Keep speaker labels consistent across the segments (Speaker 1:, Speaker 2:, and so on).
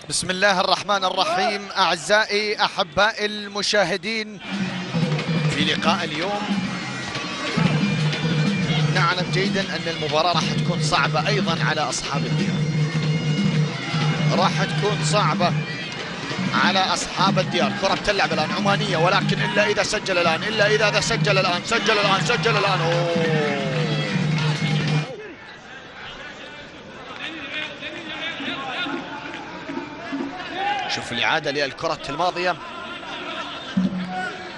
Speaker 1: بسم الله الرحمن الرحيم. أعزائي أحبائي المشاهدين في لقاء اليوم، نعلم جيدا أن المباراة راح تكون صعبة أيضا على أصحاب الديار، راح تكون صعبة على أصحاب الديار. كرة بتلعب الآن عمانية، ولكن إلا إذا سجل الآن، إلا إذا سجل الآن، سجل الآن. أوه. شوف الإعادة للكرة الماضية،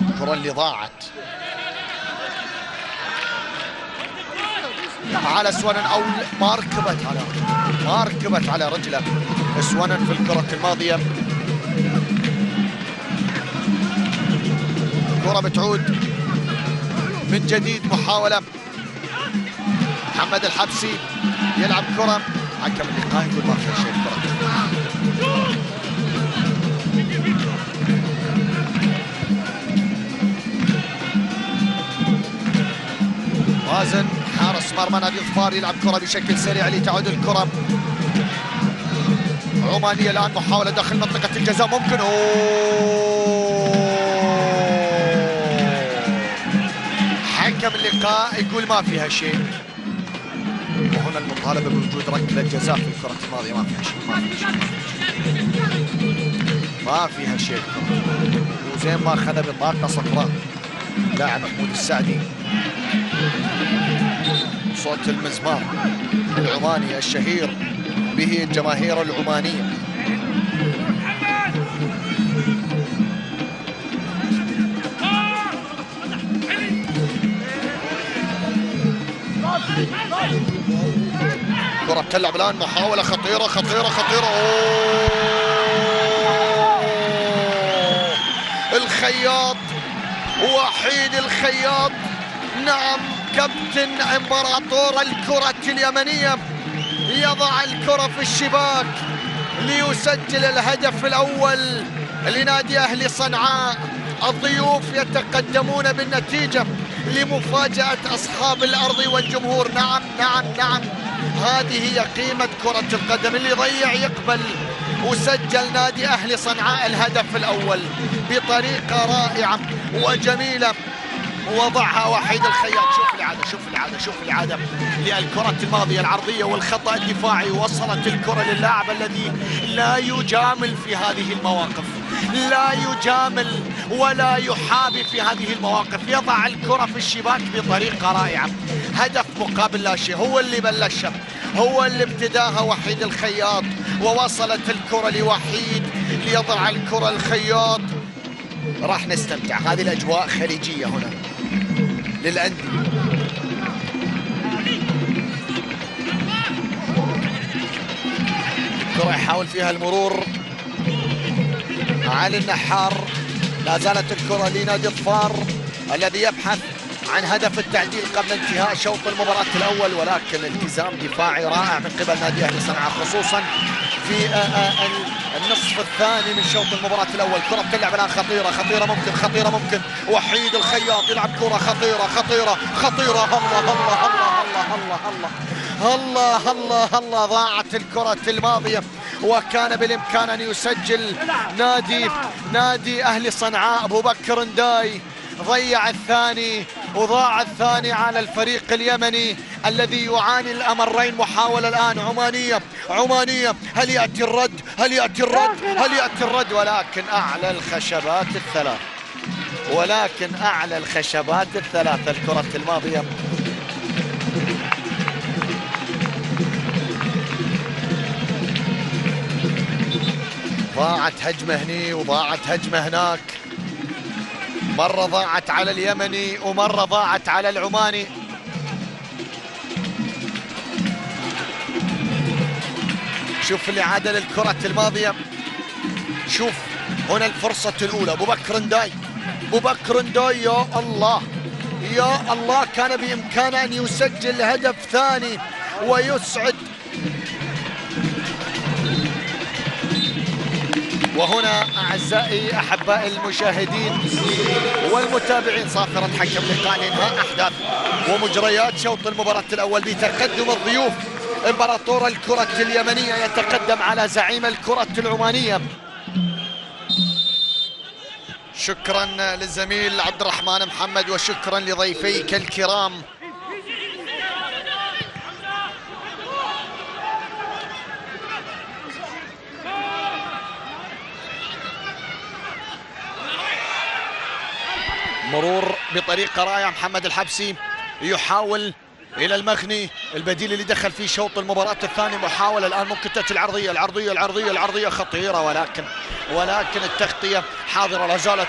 Speaker 1: الكرة اللي ضاعت على سوانن، أو ما ركبت على رجله سوانن في الكرة الماضية. كرة بتعود من جديد، محاولة محمد الحبسي يلعب كرة، حكم اللقاء يقول ما في شيء. الكرة مازن حارس مرمى نادي الظفار يلعب كرة بشكل سريع لتعود الكرة عمانية. الآن محاولة داخل منطقة الجزاء، ممكن. حكم اللقاء يقول ما فيها شيء، وهنا المطالبة بوجود ركلة جزاء في الكرة الماضية. ما فيها شيء الكرة، وزين ما أخذ بطاقة صفراء لاعب محمود السعدي. صوت المزمار العماني الشهير به الجماهير العمانية. كرة بتلعب الآن، محاولة خطيرة. الخياط، وحيد الخياط، نعم كابتن امبراطور الكرة اليمنية، يضع الكرة في الشباك ليسجل الهدف الأول لنادي أهلي صنعاء. الضيوف يتقدمون بالنتيجة لمفاجأة أصحاب الأرض والجمهور. نعم، هذه هي قيمة كرة القدم، اللي يضيع يقبل. وسجل نادي أهلي صنعاء الهدف الأول بطريقة رائعة وجميلة، وضعها وحيد الخياط. شوف الإعادة للكرة الماضية العرضية والخطأ الدفاعي. وصلت الكرة للاعب الذي لا يجامل في هذه المواقف، لا يجامل ولا يحابي في هذه المواقف، يضع الكرة في الشباك بطريقة رائعة. هدف مقابل لا شيء، هو اللي بلشها، هو اللي ابتداها وحيد الخياط، ووصلت الكرة لوحيد ليضع الكرة الخياط. راح نستمتع، هذه الأجواء خليجية هنا للأندية. الكرة يحاول فيها المرور علي النحار، لا زالت الكرة لنادي الظفار الذي يبحث عن هدف التعديل قبل انتهاء شوط المباراة الأول، ولكن التزام دفاعي رائع من قبل نادي أهلي صنعاء، خصوصا في النصف الثاني من شوط المباراة الأول. كرة بتلعب الآن خطيرة ممكن. وحيد الخياط يلعب كرة خطيرة. الله ضاعت الكرة الماضية، وكان بالإمكان أن يسجل نادي أهلي صنعاء. أبو بكر نداي ضيع الثاني، وضاع الثاني على الفريق اليمني الذي يعاني الأمرين. محاولة الآن عمانية، هل يأتي الرد؟ ولكن أعلى الخشبات الثلاث الكرة الماضية. ضاعت هجمة هني وضاعت هجمة هناك، مرة ضاعت على اليمني ومرة ضاعت على العماني. شوف الإعادة للكرة الماضية، شوف هنا الفرصة الأولى. أبو بكر نداي، يا الله كان بإمكانه أن يسجل هدف ثاني ويسعد وهنا أعزائي أحبائي المشاهدين والمتابعين صافرة حكم لقاء إنهاء أحداث ومجريات شوط المباراة الأول بتقدم الضيوف. إمبراطور الكرة اليمنية يتقدم على زعيم الكرة العمانية. شكرا للزميل عبد الرحمن محمد وشكرا لضيفيك الكرام. مرور بطريقة رائعة. محمد الحبسي يحاول إلى المغني البديل اللي دخل في شوط المباراة الثاني. محاولة الآن ممكن تأتي العرضية خطيرة، ولكن التغطية حاضرة. لا زالت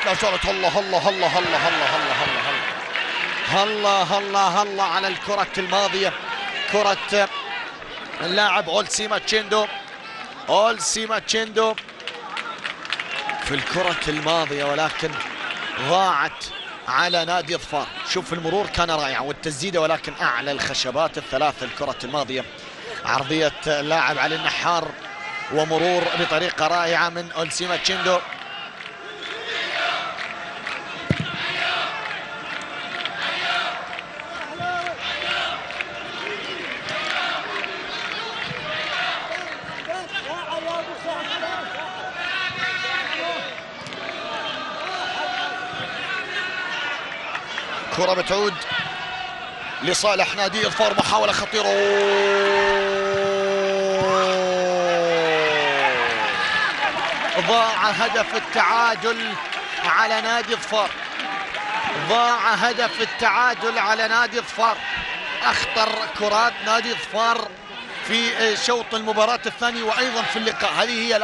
Speaker 1: هلا على الكرة الماضية، كرة اللاعب أولسيما تشيندو في الكرة الماضية، ولكن ضاعت على نادي ظفار. شوف المرور كان رائع والتسديدة، ولكن أعلى الخشبات الثلاث الكرة الماضية. عرضية اللاعب علي النحار ومرور بطريقة رائعة من أولسيما تشيندو. كرة بتعود لصالح نادي ظفار. محاولة خطيرة، ضاع هدف التعادل على نادي ظفار. أخطر كرات نادي ظفار في شوط المباراة الثاني وأيضا في اللقاء. هذه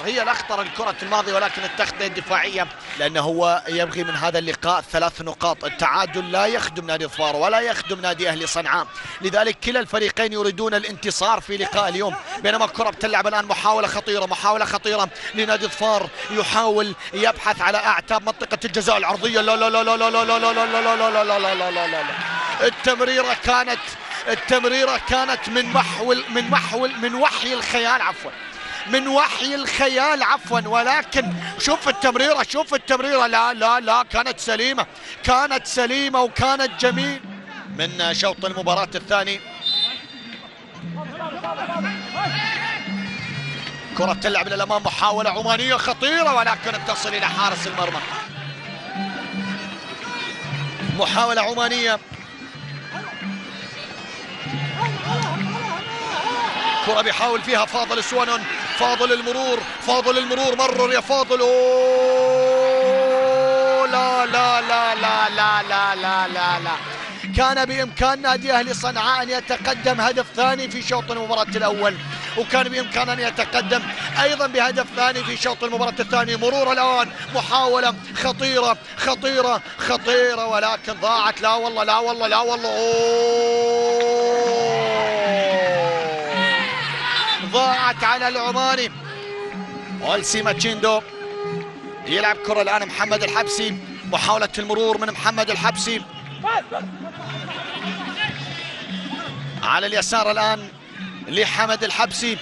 Speaker 1: هي الأخطر الكرة الماضية، ولكن التغطية الدفاعية، لأنه هو يبغي من هذا اللقاء 3 نقاط. التعادل لا يخدم نادي ظفار ولا يخدم نادي أهلي صنعاء، لذلك كلا الفريقين يريدون الانتصار في لقاء اليوم. بينما الكرة بتلعب الآن محاولة خطيرة لنادي ظفار، يحاول يبحث على أعتاب منطقة الجزاء العرضية. لا. التمريرة كانت من وحي الخيال عفوا، ولكن شوف التمريرة لا كانت سليمة وكانت جميل من شوط المباراة الثاني. كرة تلعب للأمام، محاولة عمانية خطيرة ولكن تصل إلى حارس المرمى. محاولة عمانية، كرة بيحاول فيها فاضل السوانون. فاضل المرور مرر يا فاضل. لا كان بإمكان نادي أهلي صنعاء أن يتقدم هدف ثاني في شوط المباراة الأول، وكان بإمكانه أن يتقدم أيضا بهدف ثاني في شوط المباراة الثاني. مرور الآن، محاولة خطيرة ولكن ضاعت. لا والله ضاعت على العماني. أولسيما تشيندو يلعب كرة الآن محمد الحبسي. محاولة المرور من محمد الحبسي على اليسار الآن لحمد الحبسي.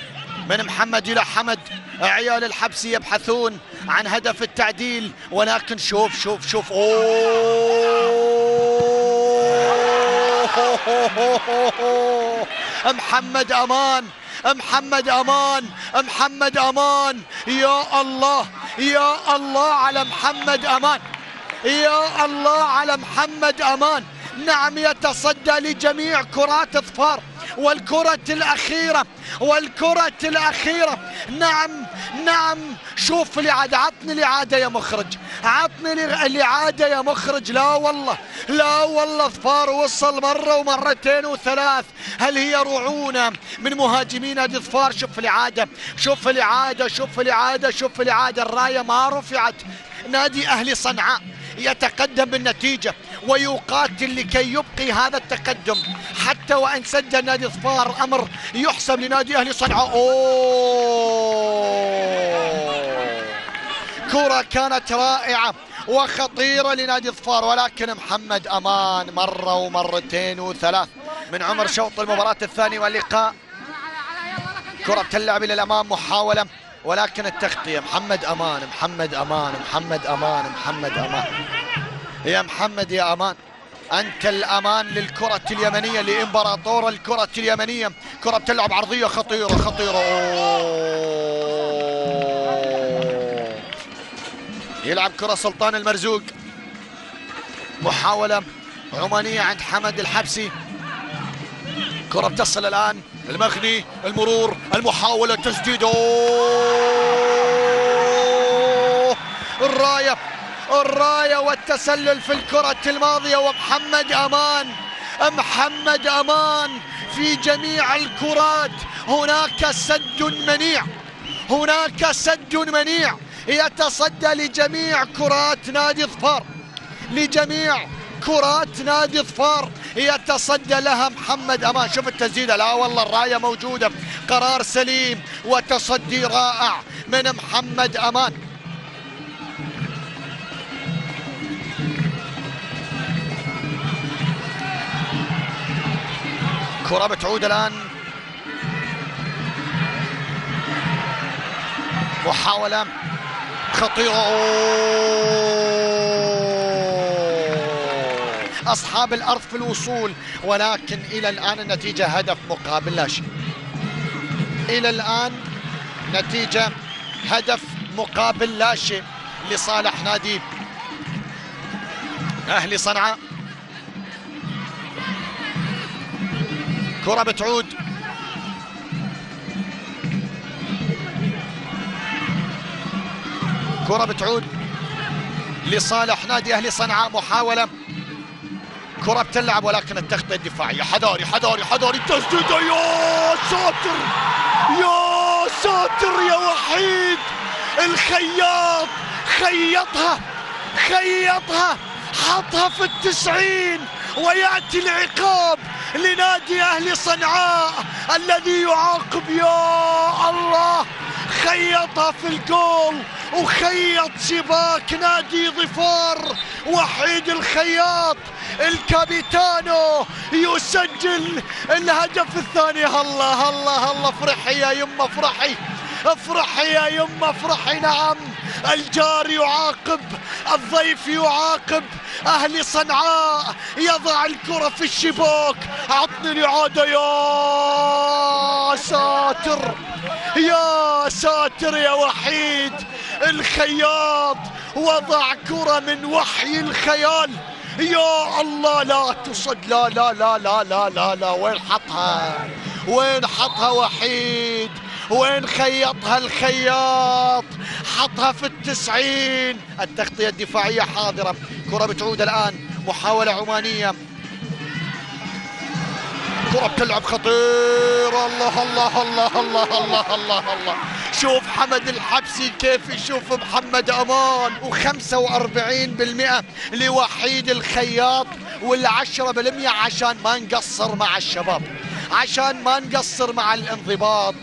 Speaker 1: من محمد إلى حمد. عيال الحبسي يبحثون عن هدف التعديل، ولكن شوف محمد أمان. يا الله على محمد أمان. نعم، يتصدى لجميع كرات ظفار والكرة الأخيرة. نعم شوف الإعادة. عطني الإعادة يا مخرج. لا والله ظفار وصل مرة ومرتين وثلاث. هل هي رعونة من مهاجمين نادي ظفار؟ شوف الإعادة. الراية ما رفعت. نادي أهلي صنعاء يتقدم بالنتيجة ويقاتل لكي يبقي هذا التقدم، حتى وإن سجل نادي ظفار أمر يحسب لنادي أهلي صنعاء. كرة كانت رائعة وخطيرة لنادي ظفار، ولكن محمد أمان مرة ومرتين وثلاث من عمر شوط المباراة الثاني واللقاء. كرة تلعب إلى الأمام، محاولة ولكن التغطية محمد أمان، محمد أمان، محمد أمان، محمد أمان. يا محمد يا أمان، أنت الأمان للكرة اليمنية، لإمبراطور الكرة اليمنية. كرة بتلعب عرضية خطيرة خطيرة. يلعب كرة سلطان المرزوق. محاولة عمانية عند حمد الحبسي. كرة بتصل الآن المغني، المرور، المحاولة، تسديد. الراية والتسلل في الكرة الماضية. ومحمد أمان، محمد أمان في جميع الكرات. هناك سد منيع، هناك سد منيع. يتصدى لجميع كرات نادي ظفار، لجميع كرات نادي ظفار يتصدى لها محمد أمان. شوف التسديدة، لا والله الراية موجودة. قرار سليم وتصدي رائع من محمد أمان. كرة بتعود الآن، محاولة خطيرة. أصحاب الأرض في الوصول، ولكن إلى الآن النتيجة هدف مقابل لا شيء. إلى الآن نتيجة هدف مقابل لا شيء لصالح نادي أهلي صنعاء. كرة بتعود، كرة بتعود لصالح نادي أهلي صنعاء. محاولة، كرة بتلعب ولكن التغطية الدفاعية. حذاري حذاري حذاري، التسديدة. يا ساتر يا ساتر يا وحيد. الخياط خيطها حطها في 90. ويأتي العقاب لنادي أهلي صنعاء الذي يعاقب. يا الله، خيطها في الجول وخيط شباك نادي ظفار. وحيد الخياط الكابيتانو يسجل الهدف الثاني. الله الله الله، افرحي يا يمه افرحي، افرحي يا يمه افرحي. نعم، الجار يعاقب، الضيف يعاقب. أهلي صنعاء يضع الكرة في الشباك. عطني الإعادة. يا ساتر يا ساتر يا وحيد. الخياط وضع كرة من وحي الخيال. يا الله، لا تصد، لا لا لا لا لا لا لا. وين حطها؟ وين حطها وحيد؟ وين خيطها الخياط؟ حطها في 90. التغطية الدفاعية حاضرة. كرة بتعود الآن، محاولة عمانية. كرة بتلعب خطيرة. الله الله الله الله الله الله الله. شوف حمد الحبسي كيف يشوف محمد أمان. و45% لوحيد الخياط، وال10% عشان ما نقصر مع الشباب، عشان ما نقصر مع الانضباط.